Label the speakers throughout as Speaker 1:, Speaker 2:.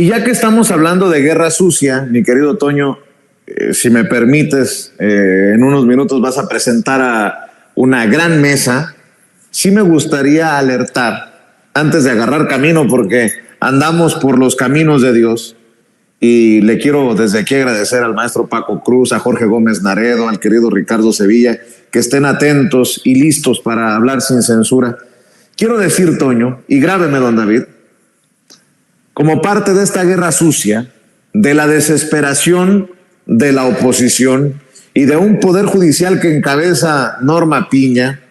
Speaker 1: Y ya que estamos hablando de guerra sucia, mi querido Toño, si me permites, en unos minutos vas a presentar a una gran mesa. Sí me gustaría alertar antes de agarrar camino, porque andamos por los caminos de Dios. Y le quiero desde aquí agradecer al maestro Paco Cruz, a Jorge Gómez Naredo, al querido Ricardo Sevilla, que estén atentos y listos para hablar sin censura. Quiero decir, Toño, y grábeme, don David, como parte de esta guerra sucia, de la desesperación de la oposición y de un poder judicial que encabeza Norma Piña,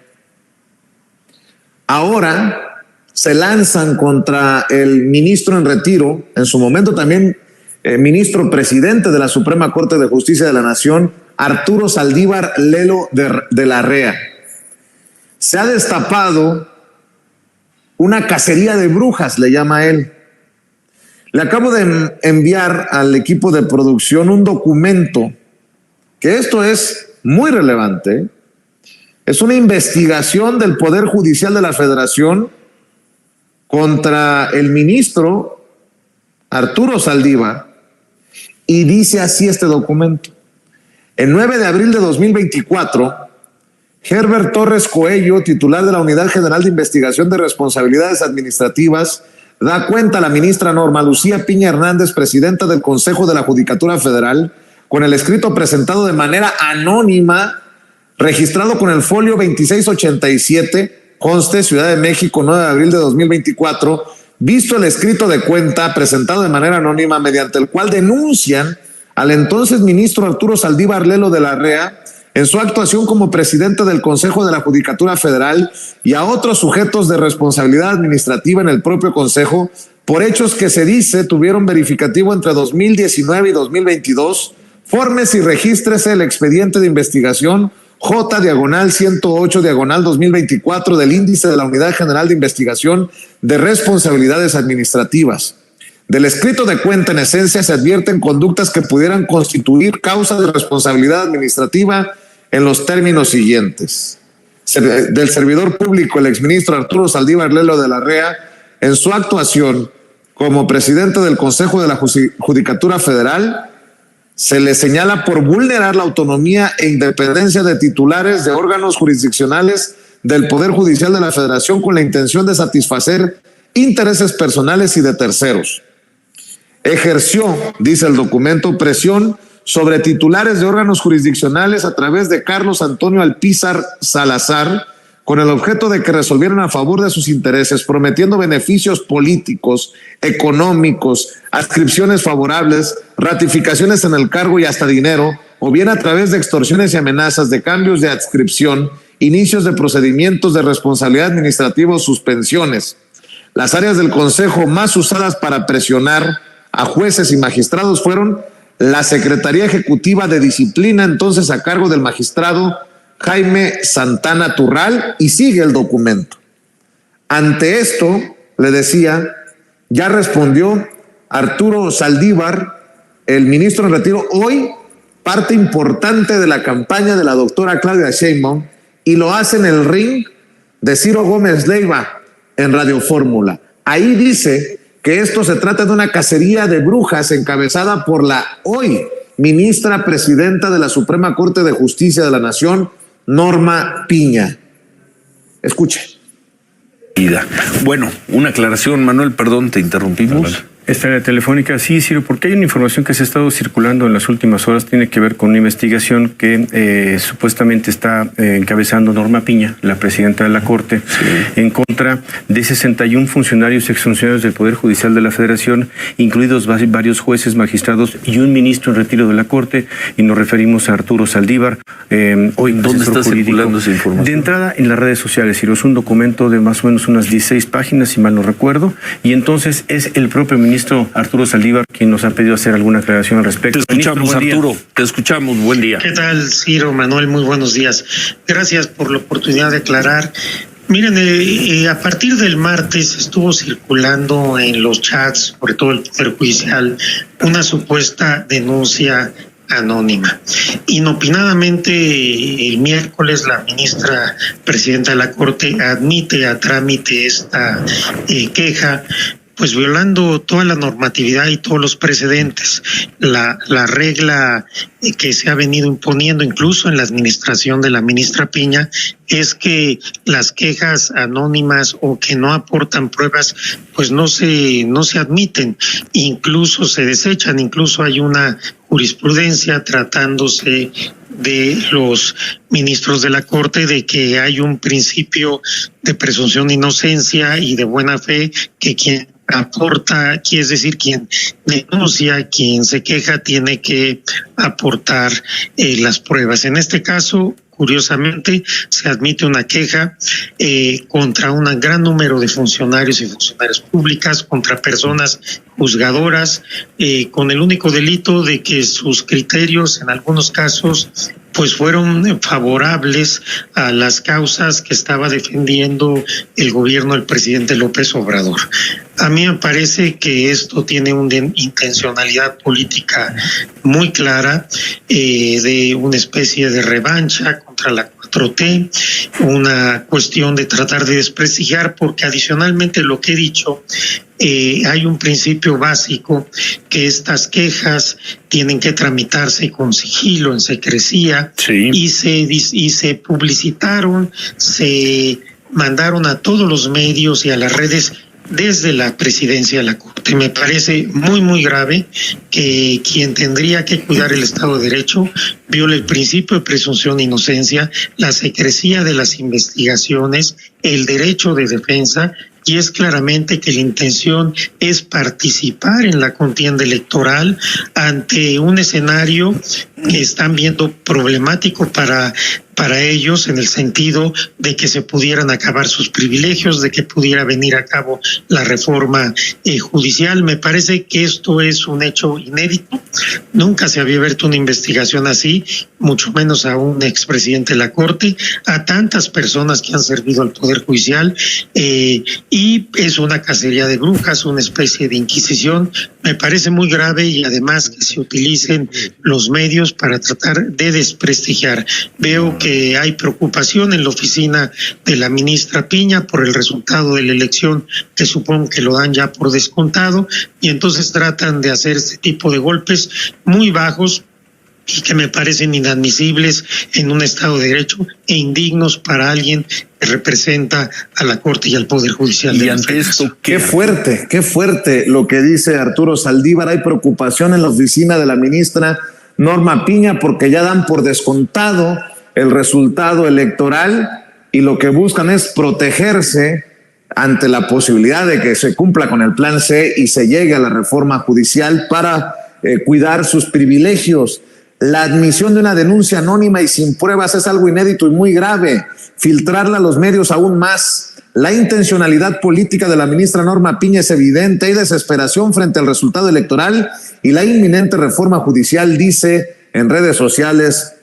Speaker 1: ahora se lanzan contra el ministro en retiro, en su momento también ministro presidente de la Suprema Corte de Justicia de la Nación, Arturo Saldívar Lelo de la Rea. Se ha destapado una cacería de brujas, le llama él. Le acabo de enviar al equipo de producción un documento, que esto es muy relevante. Es una investigación del Poder Judicial de la Federación contra el ministro Arturo Saldívar, y dice así este documento. El 9 de abril de 2024, Herbert Torres Coello, titular de la Unidad General de Investigación de Responsabilidades Administrativas, da cuenta a la ministra Norma Lucía Piña Hernández, presidenta del Consejo de la Judicatura Federal, con el escrito presentado de manera anónima, registrado con el folio 2687, conste Ciudad de México, 9 de abril de 2024, visto el escrito de cuenta presentado de manera anónima, mediante el cual denuncian al entonces ministro Arturo Saldívar Lelo de la Rea en su actuación como presidente del Consejo de la Judicatura Federal y a otros sujetos de responsabilidad administrativa en el propio Consejo por hechos que se dice tuvieron verificativo entre 2019 y 2022. Formes y regístrese el expediente de investigación J/108/2024 del índice de la Unidad General de Investigación de Responsabilidades Administrativas. Del escrito de cuenta, en esencia, se advierten conductas que pudieran constituir causa de responsabilidad administrativa en los términos siguientes. Del servidor público, el exministro Arturo Saldívar Lelo de la Rea, en su actuación como presidente del Consejo de la Judicatura Federal, se le señala por vulnerar la autonomía e independencia de titulares de órganos jurisdiccionales del Poder Judicial de la Federación con la intención de satisfacer intereses personales y de terceros. Ejerció, dice el documento, presión sobre titulares de órganos jurisdiccionales a través de Carlos Antonio Alpizar Salazar, con el objeto de que resolvieran a favor de sus intereses, prometiendo beneficios políticos, económicos, adscripciones favorables, ratificaciones en el cargo y hasta dinero, o bien a través de extorsiones y amenazas de cambios de adscripción, inicios de procedimientos de responsabilidad administrativa o suspensiones. Las áreas del Consejo más usadas para presionar a jueces y magistrados fueron la Secretaría Ejecutiva de Disciplina, entonces a cargo del magistrado Jaime Santana Turral, y sigue el documento. Ante esto, le decía, ya respondió Arturo Saldívar, el ministro en retiro, hoy parte importante de la campaña de la doctora Claudia Sheinbaum, y lo hace en el ring de Ciro Gómez Leiva en Radio Fórmula. Ahí dice que esto se trata de una cacería de brujas encabezada por la hoy ministra presidenta de la Suprema Corte de Justicia de la Nación, Norma Piña. Escuche.
Speaker 2: Bueno, una aclaración, Manuel, perdón, te interrumpimos.
Speaker 3: Esta área telefónica, sí, Ciro, porque hay una información que se ha estado circulando en las últimas horas, tiene que ver con una investigación que supuestamente está encabezando Norma Piña, la presidenta de la Corte, en contra de 61 funcionarios, exfuncionarios del Poder Judicial de la Federación, incluidos varios jueces, magistrados y un ministro en retiro de la Corte, y nos referimos a Arturo Saldívar. Hoy,
Speaker 2: ¿dónde está circulando esa información?
Speaker 3: De entrada en las redes sociales, Ciro, es un documento de más o menos unas 16 páginas, si mal no recuerdo, y entonces es el propio ministro Arturo Saldívar quien nos ha pedido hacer alguna aclaración al respecto.
Speaker 2: Te escuchamos, Arturo. Te escuchamos. Buen día.
Speaker 4: ¿Qué tal, Ciro, Manuel? Muy buenos días. Gracias por la oportunidad de aclarar. Miren, a partir del martes estuvo circulando en los chats, sobre todo el Poder Judicial, una supuesta denuncia anónima. Inopinadamente, el miércoles la ministra presidenta de la Corte admite a trámite esta queja, pues violando toda la normatividad y todos los precedentes. La regla que se ha venido imponiendo incluso en la administración de la ministra Piña es que las quejas anónimas o que no aportan pruebas pues no se admiten, incluso se desechan. Incluso hay una jurisprudencia tratándose de los ministros de la Corte de que hay un principio de presunción de inocencia y de buena fe, que quien aporta, es decir, quien denuncia, quien se queja, tiene que aportar las pruebas. En este caso, curiosamente, se admite una queja contra un gran número de funcionarios y funcionarias públicas, contra personas juzgadoras, con el único delito de que sus criterios, en algunos casos, pues fueron favorables a las causas que estaba defendiendo el gobierno del presidente López Obrador. A mí me parece que esto tiene una intencionalidad política muy clara, de una especie de revancha contra la 4T, una cuestión de tratar de desprestigiar, porque adicionalmente lo que he dicho, hay un principio básico, que estas quejas tienen que tramitarse con sigilo, en secrecía,
Speaker 2: sí,
Speaker 4: y se publicitaron, se mandaron a todos los medios y a las redes desde la presidencia de la Corte. Me parece muy, muy grave que quien tendría que cuidar el Estado de Derecho viole el principio de presunción de inocencia, la secrecía de las investigaciones, el derecho de defensa, y es claramente que la intención es participar en la contienda electoral ante un escenario que están viendo problemático para ellos, en el sentido de que se pudieran acabar sus privilegios, de que pudiera venir a cabo la reforma judicial. Me parece que esto es un hecho inédito. Nunca se había abierto una investigación así, mucho menos a un expresidente de la Corte, a tantas personas que han servido al Poder Judicial, y es una cacería de brujas, una especie de inquisición. Me parece muy grave, y además que se utilicen los medios para tratar de desprestigiar. Veo que hay preocupación en la oficina de la ministra Piña por el resultado de la elección, que supongo que lo dan ya por descontado, y entonces tratan de hacer este tipo de golpes muy bajos y que me parecen inadmisibles en un Estado de Derecho e indignos para alguien que representa a la Corte y al Poder Judicial.
Speaker 2: Y ante esto,
Speaker 1: qué fuerte lo que dice Arturo Saldívar. Hay preocupación en la oficina de la ministra Norma Piña porque ya dan por descontado el resultado electoral y lo que buscan es protegerse ante la posibilidad de que se cumpla con el plan C y se llegue a la reforma judicial para cuidar sus privilegios. La admisión de una denuncia anónima y sin pruebas es algo inédito y muy grave. Filtrarla a los medios aún más. La intencionalidad política de la ministra Norma Piña es evidente. Hay desesperación frente al resultado electoral y la inminente reforma judicial, dice en redes sociales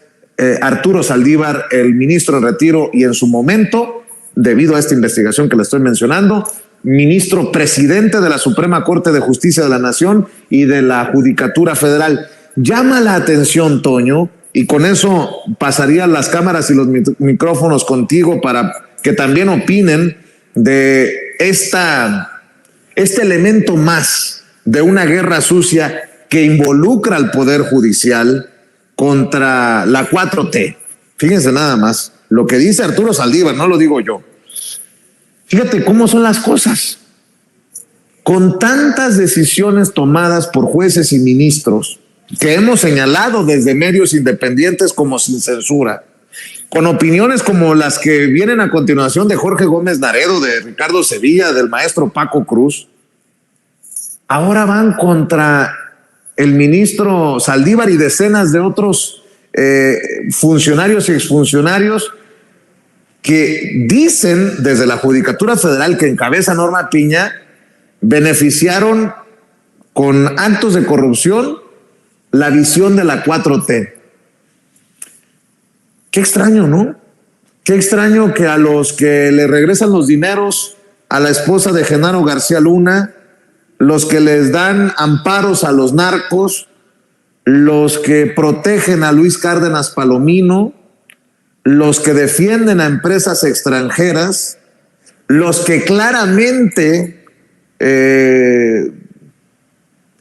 Speaker 1: Arturo Saldívar, el ministro en retiro y en su momento, debido a esta investigación que le estoy mencionando, ministro presidente de la Suprema Corte de Justicia de la Nación y de la Judicatura Federal. Llama la atención, Toño, y con eso pasaría las cámaras y los micrófonos contigo para que también opinen de este elemento más de una guerra sucia que involucra al Poder Judicial contra la 4T. Fíjense nada más lo que dice Arturo Saldívar, no lo digo yo. Fíjate cómo son las cosas. Con tantas decisiones tomadas por jueces y ministros que hemos señalado desde medios independientes como sin censura, con opiniones como las que vienen a continuación de Jorge Gómez Naredo, de Ricardo Sevilla, del maestro Paco Cruz, ahora van contra el ministro Saldívar y decenas de otros funcionarios y exfuncionarios que dicen desde la Judicatura Federal, que encabeza Norma Piña, beneficiaron con actos de corrupción la visión de la 4T. Qué extraño, ¿no? Qué extraño que a los que le regresan los dineros a la esposa de Genaro García Luna, los que les dan amparos a los narcos, los que protegen a Luis Cárdenas Palomino, los que defienden a empresas extranjeras, los que claramente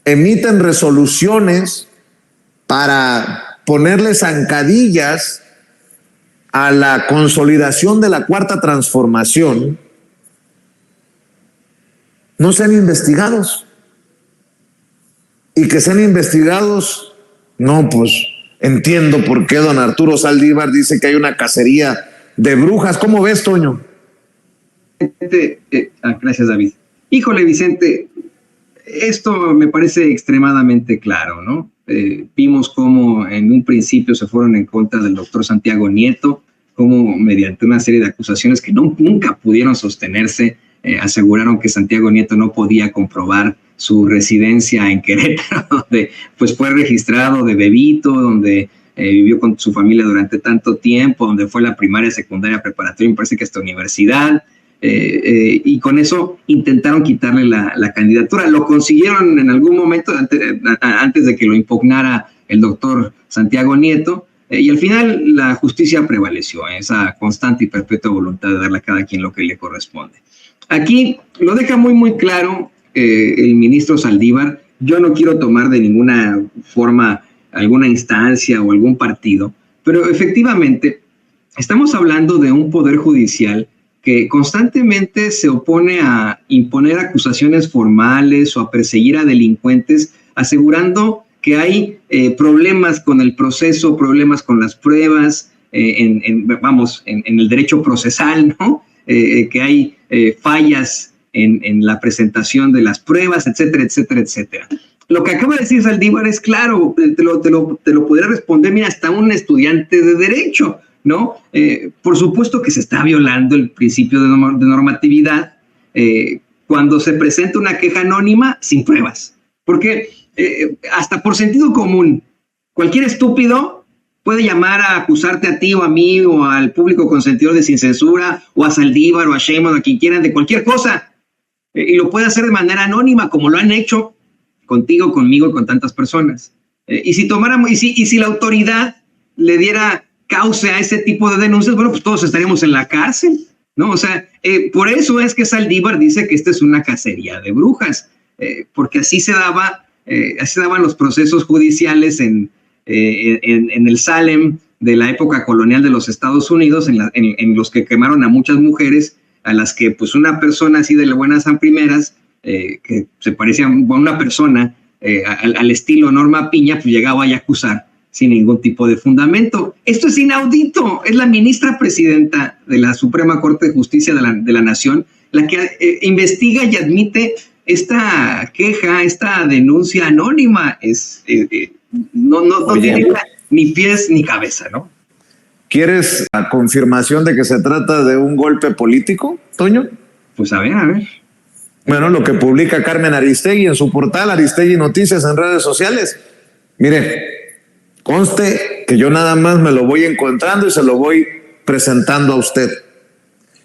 Speaker 1: emiten resoluciones para ponerle zancadillas a la consolidación de la Cuarta Transformación, no sean investigados. Y que sean investigados, no, pues entiendo por qué don Arturo Saldívar dice que hay una cacería de brujas. ¿Cómo ves, Toño?
Speaker 5: Gracias, David. Híjole, Vicente, esto me parece extremadamente claro, ¿no? Vimos cómo en un principio se fueron en contra del doctor Santiago Nieto, cómo mediante una serie de acusaciones que nunca pudieron sostenerse, aseguraron que Santiago Nieto no podía comprobar su residencia en Querétaro, donde pues fue registrado de bebito, donde vivió con su familia durante tanto tiempo, donde fue la primaria, secundaria, preparatoria, me parece que hasta universidad, y con eso intentaron quitarle la candidatura. Lo consiguieron en algún momento antes de que lo impugnara el doctor Santiago Nieto, y al final la justicia prevaleció, esa constante y perpetua voluntad de darle a cada quien lo que le corresponde. Aquí lo deja muy claro el ministro Saldívar. Yo no quiero tomar de ninguna forma alguna instancia o algún partido, pero efectivamente estamos hablando de un poder judicial que constantemente se opone a imponer acusaciones formales o a perseguir a delincuentes, asegurando que hay problemas con el proceso, problemas con las pruebas, en el derecho procesal, ¿no? Que hay fallas en la presentación de las pruebas, etcétera, etcétera, etcétera. Lo que acaba de decir Saldívar es claro, te lo podría responder, mira, hasta un estudiante de derecho, ¿no? Por supuesto que se está violando el principio de normatividad cuando se presenta una queja anónima sin pruebas, porque hasta por sentido común, cualquier estúpido puede llamar a acusarte a ti o a mí o al público consentidor de Sin Censura o a Saldívar o a Sheinbaum o a quien quieran de cualquier cosa, y lo puede hacer de manera anónima, como lo han hecho contigo, conmigo y con tantas personas. Y si la autoridad le diera cauce a ese tipo de denuncias, bueno, pues todos estaríamos en la cárcel, ¿no? O sea, por eso es que Saldívar dice que esta es una cacería de brujas, porque así se daban los procesos judiciales en el Salem de la época colonial de los Estados Unidos, en los que quemaron a muchas mujeres, a las que pues una persona así de la buenas a primeras, que se parecía a una persona al estilo Norma Piña, pues llegaba a acusar sin ningún tipo de fundamento. Esto es inaudito. Es la ministra presidenta de la Suprema Corte de Justicia de la Nación la que investiga y admite esta queja, esta denuncia anónima. No tiene ni pies ni cabeza, ¿no?
Speaker 1: ¿Quieres la confirmación de que se trata de un golpe político, Toño?
Speaker 5: Pues a ver.
Speaker 1: Bueno, lo que publica Carmen Aristegui en su portal Aristegui Noticias en redes sociales. Mire, conste que yo nada más me lo voy encontrando y se lo voy presentando a usted.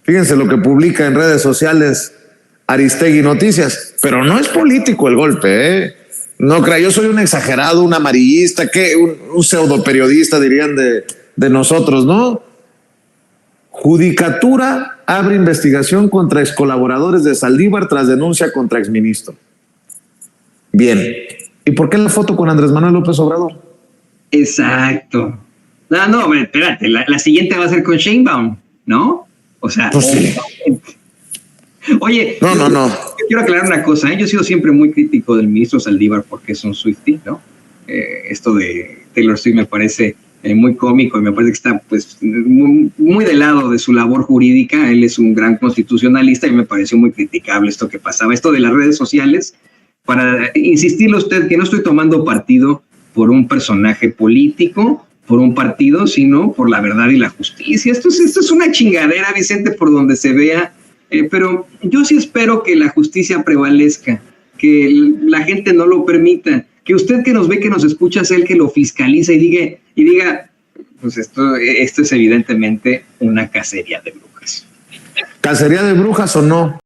Speaker 1: Fíjense lo que publica en redes sociales Aristegui Noticias, pero no es político el golpe, ¿eh? No crea, yo soy un exagerado, un amarillista, un pseudo periodista dirían de nosotros, ¿no? Judicatura abre investigación contra excolaboradores de Saldívar tras denuncia contra exministro. Bien, ¿y por qué la foto con Andrés Manuel López Obrador?
Speaker 5: Exacto. No, espérate, la siguiente va a ser con Sheinbaum, ¿no? O sea,
Speaker 1: pues sí.
Speaker 5: Oye,
Speaker 1: no.
Speaker 5: Quiero aclarar una cosa, yo he sido siempre muy crítico del ministro Saldívar porque es un Swiftie, ¿no? Esto de Taylor Swift me parece muy cómico y me parece que está pues muy del lado de su labor jurídica. Él es un gran constitucionalista y me pareció muy criticable esto que pasaba, esto de las redes sociales. Para insistirle a usted que no estoy tomando partido por un personaje político, por un partido, sino por la verdad y la justicia. Esto es una chingadera, Vicente, por donde se vea, pero yo sí espero que la justicia prevalezca, que la gente no lo permita, que usted que nos ve, que nos escucha, sea el que lo fiscaliza y diga, pues esto es evidentemente una cacería de brujas.
Speaker 1: ¿Cacería de brujas o no?